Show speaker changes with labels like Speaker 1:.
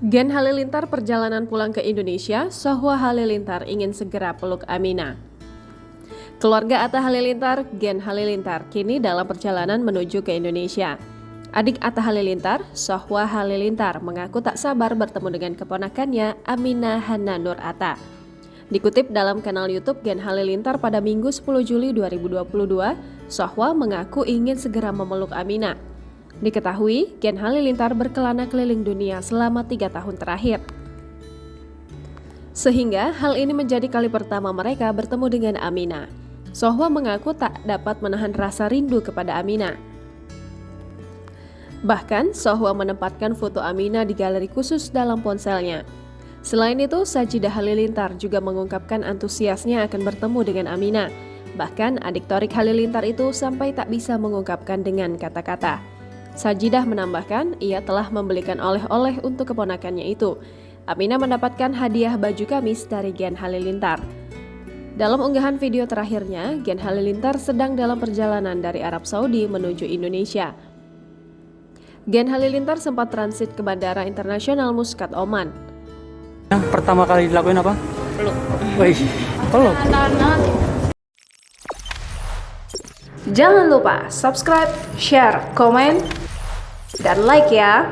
Speaker 1: Gen Halilintar perjalanan pulang ke Indonesia, Sohwa Halilintar ingin segera peluk Aminah. Keluarga Atta Halilintar, Gen Halilintar, kini dalam perjalanan menuju ke Indonesia. Adik Atta Halilintar, Sohwa Halilintar, mengaku tak sabar bertemu dengan keponakannya, Aminah Hana Nur Atta. Dikutip dalam kanal YouTube Gen Halilintar pada Minggu 10 Juli 2022, Sohwa mengaku ingin segera memeluk Aminah. Diketahui, Gen Halilintar berkelana keliling dunia selama 3 tahun terakhir. Sehingga hal ini menjadi kali pertama mereka bertemu dengan Aminah. Sohwa mengaku tak dapat menahan rasa rindu kepada Aminah. Bahkan, Sohwa menempatkan foto Aminah di galeri khusus dalam ponselnya. Selain itu, Sajidah Halilintar juga mengungkapkan antusiasnya akan bertemu dengan Aminah. Bahkan, adik Thorik Halilintar itu sampai tak bisa mengungkapkan dengan kata-kata. Sajidah menambahkan ia telah membelikan oleh-oleh untuk keponakannya itu. Aminah mendapatkan hadiah baju gamis dari Gen Halilintar. Dalam unggahan video terakhirnya, Gen Halilintar sedang dalam perjalanan dari Arab Saudi menuju Indonesia. Gen Halilintar sempat transit ke Bandara Internasional Muscat, Oman.
Speaker 2: Yang pertama kali dilakuin apa?
Speaker 1: Peluk.
Speaker 2: Wih, peluk.
Speaker 1: Jangan lupa subscribe, share, komen, dan like ya.